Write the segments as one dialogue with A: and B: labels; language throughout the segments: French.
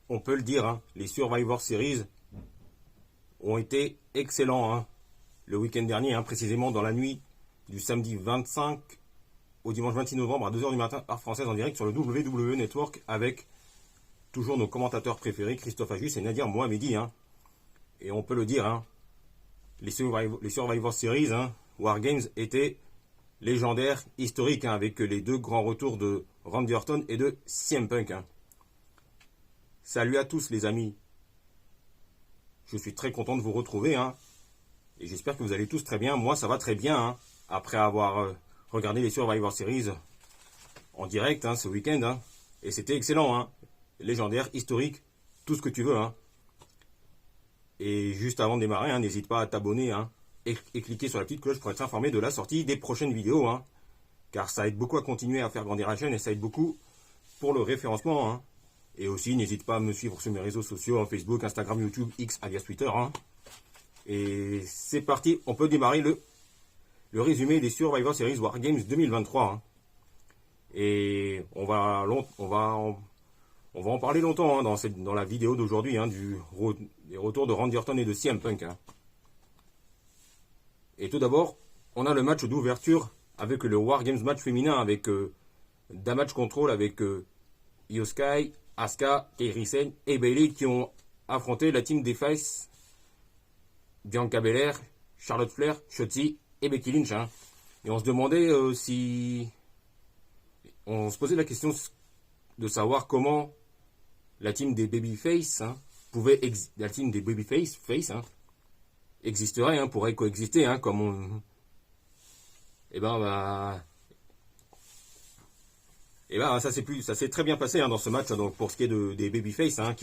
A: on peut le dire, hein, les Survivor Series ont été excellents, hein, le week-end dernier, hein, précisément dans la nuit du samedi 25 au dimanche 26 novembre à 2 h du matin, heure française, en direct sur le WWE Network, avec toujours nos commentateurs préférés, Christophe Ajus et Nadir Mohamedi. Hein. Et on peut le dire, hein, les Survivor Series, hein, War Games, étaient légendaires, historiques, hein, avec les deux grands retours de Randy Orton et de CM Punk. Hein. Salut à tous les amis. Je suis très content de vous retrouver, hein, et j'espère que vous allez tous très bien. Moi ça va très bien, hein, après avoir regardé les Survivor Series en direct, hein, ce week-end, hein, et c'était excellent, hein, légendaire, historique, tout ce que tu veux. Hein. Et juste avant de démarrer, hein, n'hésite pas à t'abonner, hein, et cliquer sur la petite cloche pour être informé de la sortie des prochaines vidéos, hein, car ça aide beaucoup à continuer à faire grandir la chaîne et ça aide beaucoup pour le référencement. Hein. Et aussi, n'hésite pas à me suivre sur mes réseaux sociaux, hein, Facebook, Instagram, YouTube, X, alias Twitter. Hein. Et c'est parti, on peut démarrer le résumé des Survivor Series War Games 2023. Hein. Et on va en parler longtemps, hein, dans la vidéo d'aujourd'hui, hein, des retours de Randy Orton et de CM Punk. Hein. Et tout d'abord, on a le match d'ouverture avec le War Games match féminin avec Damage Control, avec Io Sky, Asuka, Kairi Sane et Bayley qui ont affronté la team des Faces, Bianca Belair, Charlotte Flair, Shotzi et Becky Lynch. Hein. Et on se demandait on se posait la question de savoir comment la team des Babyface, hein, la team des Babyface, hein, existerait, hein, pourrait coexister, hein, comme on... ça s'est très bien passé, hein, dans ce match, hein, donc pour ce qui est des Babyface, hein,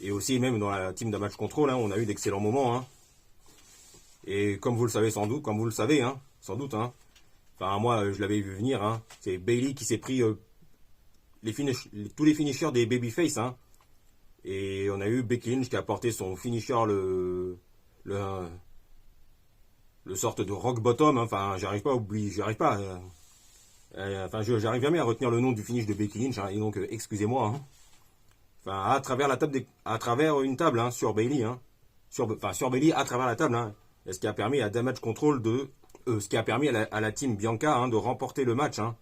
A: et aussi même dans la team Damage Control, hein, on a eu d'excellents moments, hein. Et comme vous le savez sans doute, hein, enfin moi je l'avais vu venir, hein, c'est Bayley qui s'est pris tous les finishers des Babyface, hein, et on a eu Becky Lynch qui a porté son finisher, le sorte de rock bottom, hein, enfin j'arrive jamais à retenir le nom du finish de Becky Lynch, hein, et donc excusez-moi, hein. Enfin à travers une table, hein, sur Bayley, hein, sur Bayley à travers la table, hein, ce qui a permis à Damage Control ce qui a permis à la team Bianca, hein, de remporter le match, hein,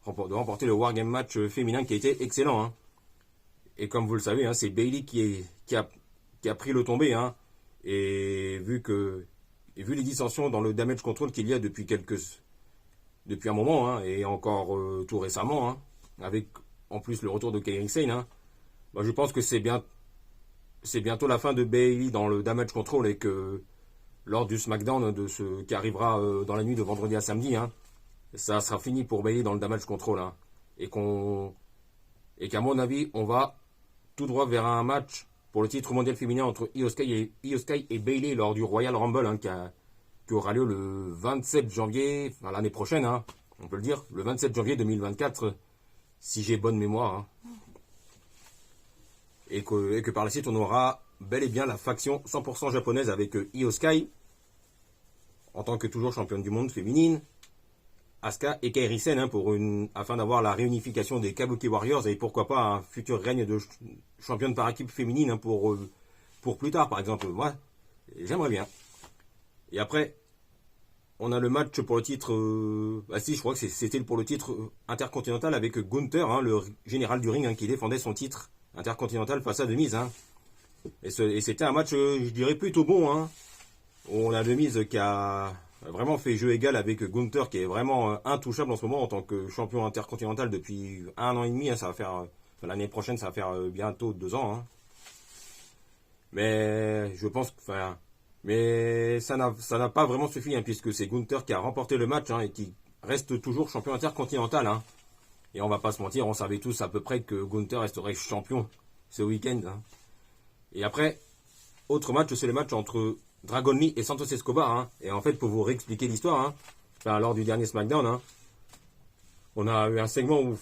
A: de remporter le Wargame match féminin qui a été excellent. Hein. Et comme vous le savez, hein, c'est Bayley qui a pris le tombé, hein, et vu les dissensions dans le Damage Control qu'il y a depuis un moment, hein, et encore tout récemment, hein, avec en plus le retour de Kairi Sane, hein, je pense que c'est bientôt la fin de Bayley dans le Damage Control, et que lors du SmackDown qui arrivera dans la nuit de vendredi à samedi, hein, ça sera fini pour Bayley dans le Damage Control, hein, et qu'à mon avis on va tout droit vers un match pour le titre mondial féminin entre Io Sky et Bayley lors du Royal Rumble, hein, qui aura lieu le 27 janvier, enfin, l'année prochaine, hein, on peut le dire, le 27 janvier 2024, si j'ai bonne mémoire. Hein. Et que par la suite, on aura bel et bien la faction 100% japonaise avec Io Sky, en tant que toujours championne du monde féminine, Asuka et Kairi Sane, hein, afin d'avoir la réunification des Kabuki Warriors, et pourquoi pas un futur règne de championne par équipe féminine, hein, pour plus tard, par exemple. Moi, j'aimerais bien. Et après, on a le match pour le titre... je crois que c'était pour le titre intercontinental avec Gunther, hein, le général du ring, hein, qui défendait son titre intercontinental face à The Miz. Hein. Et c'était un match, je dirais, plutôt bon. Hein. On a The Miz qui a vraiment fait jeu égal avec Gunther, qui est vraiment intouchable en ce moment en tant que champion intercontinental depuis 1 an et demi. Hein, ça va faire... l'année prochaine, ça va faire bientôt 2 ans. Hein. Mais je pense que... Mais ça n'a pas vraiment suffi, hein, puisque c'est Gunther qui a remporté le match, hein, et qui reste toujours champion intercontinental. Hein. Et on va pas se mentir, on savait tous à peu près que Gunther resterait champion ce week-end. Hein. Et après, autre match, c'est le match entre Dragon Lee et Santos Escobar. Hein. Et en fait, pour vous réexpliquer l'histoire, hein, lors du dernier SmackDown, hein, on a eu un segment où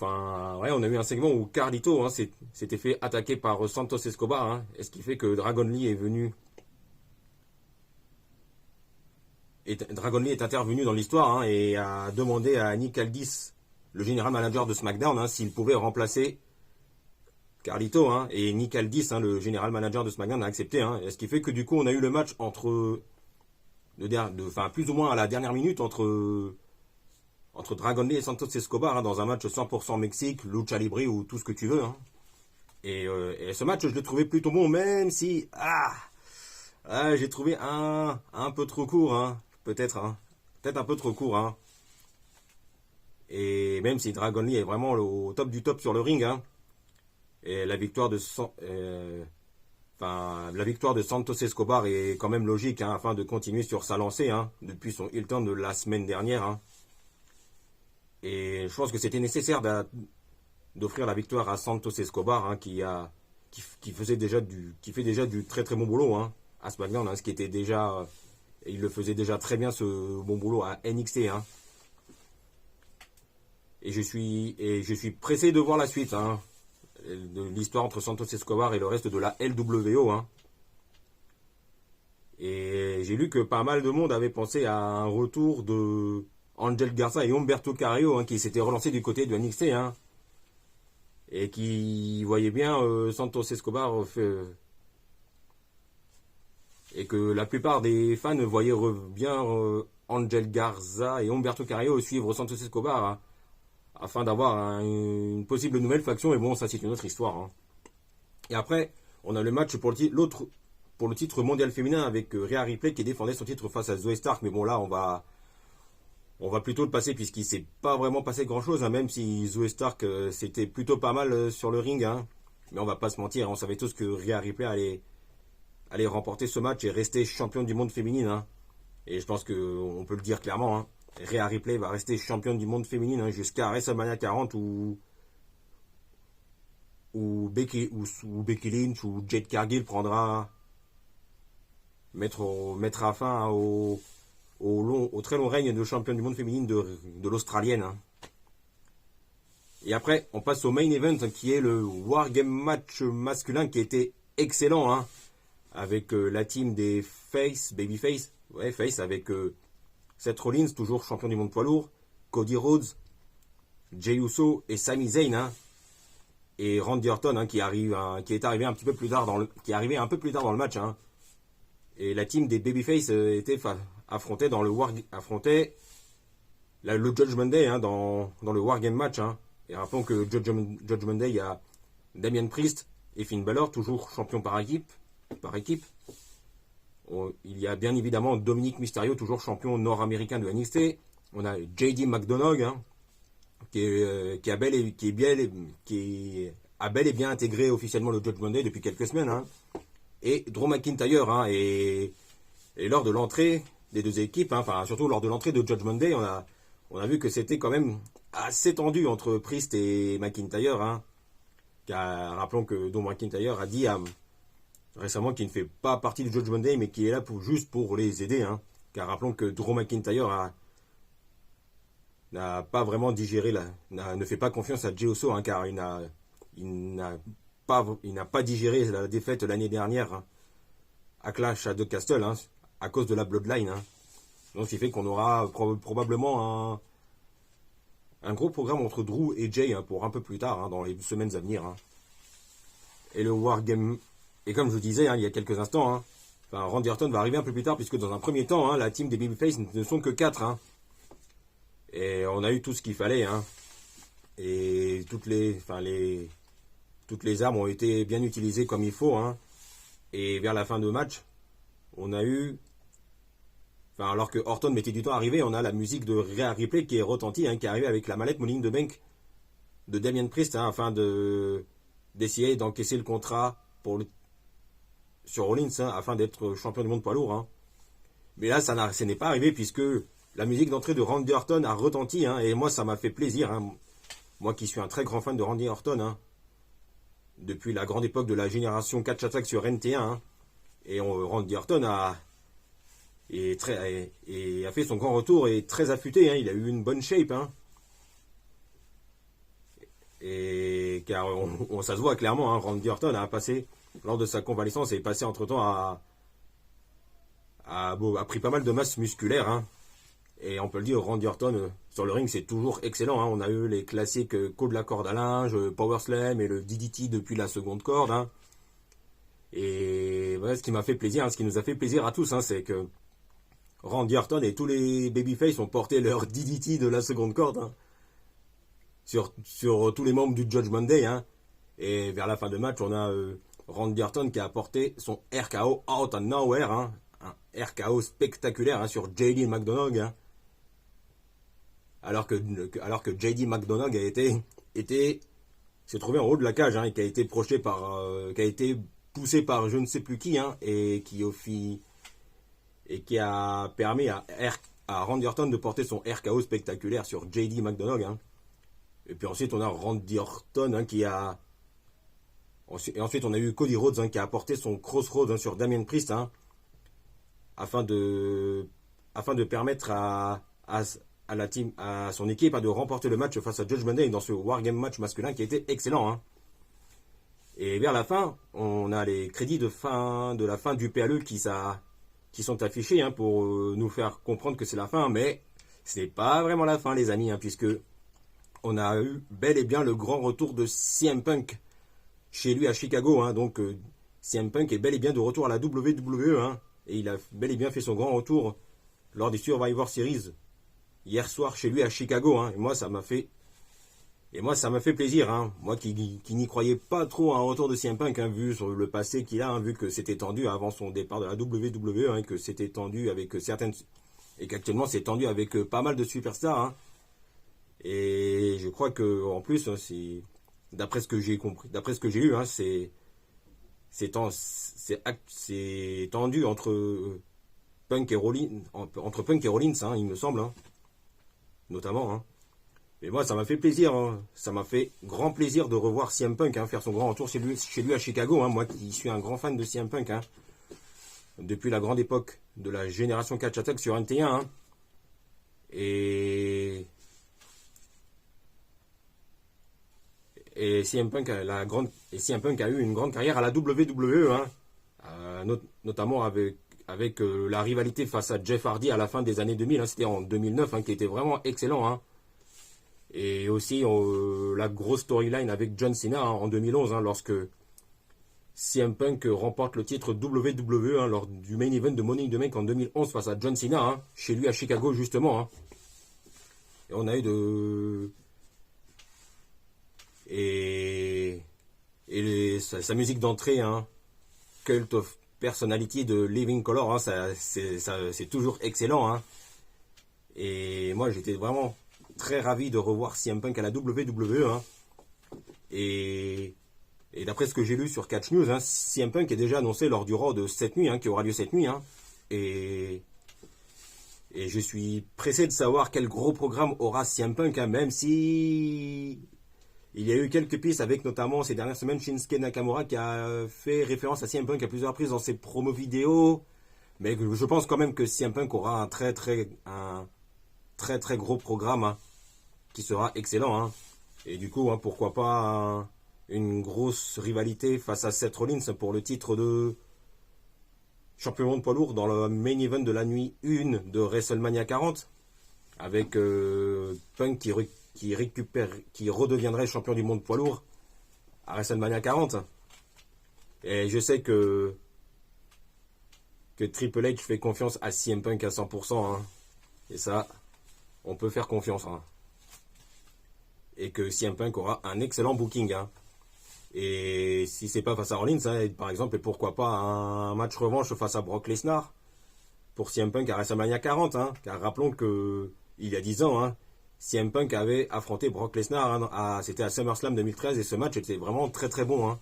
A: Carlito, hein, s'était fait attaquer par Santos Escobar, hein, et ce qui fait que Dragon Lee est intervenu dans l'histoire, hein, et a demandé à Nick Aldis, le général manager de SmackDown, hein, s'il pouvait remplacer Carlito, hein, et Nick Aldis, hein, le général manager de SmackDown, a accepté. Hein, ce qui fait que du coup, on a eu le match entre, plus ou moins à la dernière minute entre Dragon Lee et Santos Escobar, hein, dans un match 100% Mexique, lucha libre ou tout ce que tu veux. Hein. Et ce match, je l'ai trouvé plutôt bon, même si j'ai trouvé un peu trop court, hein, peut-être un peu trop court. Hein. Et même si Dragon Lee est vraiment au top du top sur le ring, hein, et la victoire la victoire de Santos Escobar est quand même logique, hein, afin de continuer sur sa lancée, hein, depuis son heel turn de la semaine dernière. Hein. Et je pense que c'était nécessaire d'offrir la victoire à Santos Escobar, hein, qui fait déjà du très très bon boulot, hein, à SmackDown, hein, il le faisait déjà très bien, ce bon boulot à NXT. Hein. Et je suis pressé de voir la suite, hein, de l'histoire entre Santos Escobar et le reste de la LWO. Hein. Et j'ai lu que pas mal de monde avait pensé à un retour de Angel Garza et Humberto Carrillo, hein, qui s'étaient relancés du côté de NXT, hein, et qui voyaient bien Santos Escobar et que la plupart des fans voyaient bien Angel Garza et Humberto Carrillo suivre Santos Escobar, hein, afin d'avoir une possible nouvelle faction. Et bon, ça c'est une autre histoire. Hein. Et après, on a le match pour le titre mondial féminin avec Rhea Ripley qui défendait son titre face à Zoey Stark. Mais bon, là, on va plutôt le passer puisqu'il s'est pas vraiment passé grand chose, hein, même si Zoey Stark c'était plutôt pas mal sur le ring. Hein. Mais on va pas se mentir, on savait tous que Rhea Ripley allait remporter ce match et rester championne du monde féminine. Hein. Et je pense qu'on peut le dire clairement. Hein. Rhea Ripley va rester championne du monde féminine, hein, jusqu'à WrestleMania 40 où Becky Lynch ou Jade Cargill mettra fin, hein, au très long règne de championne du monde féminine de l'Australienne. Hein. Et après, on passe au main event, qui est le Wargame match masculin, qui était excellent, hein, avec la team des Babyface, avec Seth Rollins, toujours champion du monde poids lourd, Cody Rhodes, Jey Uso et Sami Zayn, hein, et Randy Orton, hein, qui est arrivé un petit peu plus tard dans le match. Hein. Et la team des Babyface affrontait le Judgment Day, hein, dans le Wargame match. Hein. Et rappelons que Judgment Day, il y a Damian Priest et Finn Balor, toujours champions par équipe. Il y a bien évidemment Dominic Mysterio, toujours champion nord-américain de NXT. On a JD McDonough, hein, qui a bel et bien intégré officiellement le Judgment Day depuis quelques semaines. Hein. Et Drew McIntyre, hein, et lors de l'entrée des deux équipes, hein, surtout lors de l'entrée de Judgment Day, on a vu que c'était quand même assez tendu entre Priest et McIntyre. Hein, car rappelons que Drew McIntyre a dit récemment qu'il ne fait pas partie du Judgment Day, mais qui est là juste pour les aider. Hein, car rappelons que Drew McIntyre n'a pas vraiment digéré, ne fait pas confiance à Jey Uso, hein, car il n'a pas digéré la défaite l'année dernière, hein, à Clash à The Castle, hein, à cause de la Bloodline. Hein. Donc ce qui fait qu'on aura probablement un gros programme entre Drew et Jay, hein, pour un peu plus tard, hein, dans les semaines à venir. Hein. Et le Wargame, et comme je vous disais, hein, il y a quelques instants, hein, Randy Orton va arriver un peu plus tard, puisque dans un premier temps, hein, la team des Babyface ne sont que 4. Hein. Et on a eu tout ce qu'il fallait. Hein. Et toutes les armes ont été bien utilisées comme il faut. Hein. Et vers la fin de match, on a eu... alors que Orton mettait du temps à arriver, on a la musique de Rhea Ripley qui est retentie, hein, qui est arrivée avec la mallette Money in the Bank de Damian Priest, hein, afin d'essayer d'encaisser le contrat sur Rollins, hein, afin d'être champion du monde poids lourd. Hein. Mais là, ce n'est pas arrivé, puisque la musique d'entrée de Randy Orton a retenti, hein, et moi ça m'a fait plaisir. Hein. Moi qui suis un très grand fan de Randy Orton, hein, depuis la grande époque de la génération Catch Attack sur NT1. Hein, et Randy Orton a fait son grand retour et très affûté. Hein, il a eu une bonne shape. Hein. Et car ça se voit clairement, hein, Randy Orton a passé, lors de sa convalescence, est passé entre temps a pris pas mal de masse musculaire. Hein. Et on peut le dire, Randy Orton sur le ring c'est toujours excellent. Hein. On a eu les classiques coup de la corde à linge, Power Slam et le DDT depuis la seconde corde. Hein. Et voilà, ce qui m'a fait plaisir, hein, ce qui nous a fait plaisir à tous, hein, c'est que Randy Orton et tous les babyface ont porté leur DDT de la seconde corde hein, sur tous les membres du Judgment Day. Hein. Et vers la fin de match, on a Randy Orton qui a apporté son RKO out of nowhere. Hein, un RKO spectaculaire hein, sur JD McDonagh. Hein, alors que JD McDonagh s'est trouvé en haut de la cage hein, et qui a été qui a été poussé par je ne sais plus qui hein, et qui a permis à Randy Orton de porter son RKO spectaculaire sur JD McDonagh. Hein. Et puis ensuite on a Randy Orton hein, et ensuite on a eu Cody Rhodes hein, qui a apporté son Crossroads hein, sur Damien Priest hein, afin de permettre à la team, à son équipe de remporter le match face à Judgment Day dans ce Wargame match masculin qui a été excellent. Hein. Et vers la fin, on a les crédits de la fin du PLE qui sont affichés hein, pour nous faire comprendre que c'est la fin, mais ce n'est pas vraiment la fin les amis, hein, puisque on a eu bel et bien le grand retour de CM Punk chez lui à Chicago. Hein, donc CM Punk est bel et bien de retour à la WWE hein, et il a bel et bien fait son grand retour lors des Survivor Series hier soir chez lui à Chicago. Hein, et moi ça m'a fait plaisir. Hein, moi qui n'y croyais pas trop à un retour de CM Punk, hein, vu sur le passé qu'il a, hein, vu que c'était tendu avant son départ de la WWE, hein, que c'était tendu avec certaines et qu'actuellement c'est tendu avec pas mal de superstars. Hein, et je crois que en plus, hein, d'après ce que j'ai compris, d'après ce que j'ai eu, hein, c'est tendu entre Punk et Rollins, hein, il me semble, hein, notamment. Hein. Et moi, ça m'a fait plaisir, hein. Ça m'a fait grand plaisir de revoir CM Punk hein, faire son grand retour chez lui à Chicago. Hein, moi qui suis un grand fan de CM Punk, hein, depuis la grande époque de la génération Catch Attack sur NT1. Hein. Et CM Punk a eu une grande carrière à la WWE, hein, notamment avec la rivalité face à Jeff Hardy à la fin des années 2000. Hein, c'était en 2009, hein, qui était vraiment excellent. Hein. Et aussi la grosse storyline avec John Cena hein, en 2011, hein, lorsque CM Punk remporte le titre WWE hein, lors du main event de Money in the Bank en 2011 face à John Cena, hein, chez lui à Chicago justement. Hein. Et on a eu sa musique d'entrée, hein, Cult of Personality de Living Color, hein, c'est toujours excellent. Hein. Et moi j'étais vraiment très ravi de revoir CM Punk à la WWE. Hein. Et d'après ce que j'ai lu sur Catch News, hein, CM Punk est déjà annoncé lors du Raw de cette nuit, hein, qui aura lieu cette nuit. Hein. Et je suis pressé de savoir quel gros programme aura CM Punk, hein, même si il y a eu quelques pistes avec notamment ces dernières semaines Shinsuke Nakamura qui a fait référence à CM Punk à plusieurs reprises dans ses promos vidéo. Mais je pense quand même que CM Punk aura un très très gros programme hein, qui sera excellent. Hein. Et du coup, hein, pourquoi pas une grosse rivalité face à Seth Rollins pour le titre de champion monde poids lourd dans le main event de la nuit 1 de WrestleMania 40 avec Punk qui redeviendrait champion du monde poids lourd à WrestleMania 40. Et je sais que Triple H fait confiance à CM Punk à 100%. Hein. Et ça, on peut faire confiance. Hein. Et que CM Punk aura un excellent booking. Hein. Et si c'est pas face à Rollins, hein, par exemple, et pourquoi pas un match revanche face à Brock Lesnar pour CM Punk à WrestleMania 40. Hein. Car rappelons que il y a 10 ans, hein, CM Punk avait affronté Brock Lesnar, hein, c'était à SummerSlam 2013 et ce match était vraiment très très bon. Hein.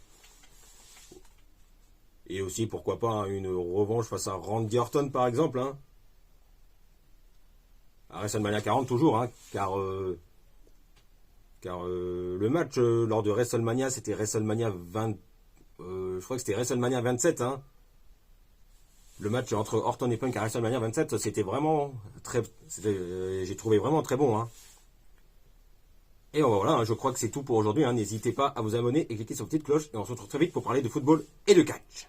A: Et aussi pourquoi pas hein, une revanche face à Randy Orton par exemple. Hein. À WrestleMania 40 toujours, hein, car le match lors de WrestleMania c'était WrestleMania 20, je crois que c'était WrestleMania 27. Hein. Le match entre Orton et Punk à WrestleMania 27, c'était vraiment j'ai trouvé vraiment très bon. Hein. Et voilà, hein, je crois que c'est tout pour aujourd'hui. Hein. N'hésitez pas à vous abonner et cliquer sur la petite cloche. Et on se retrouve très vite pour parler de football et de catch.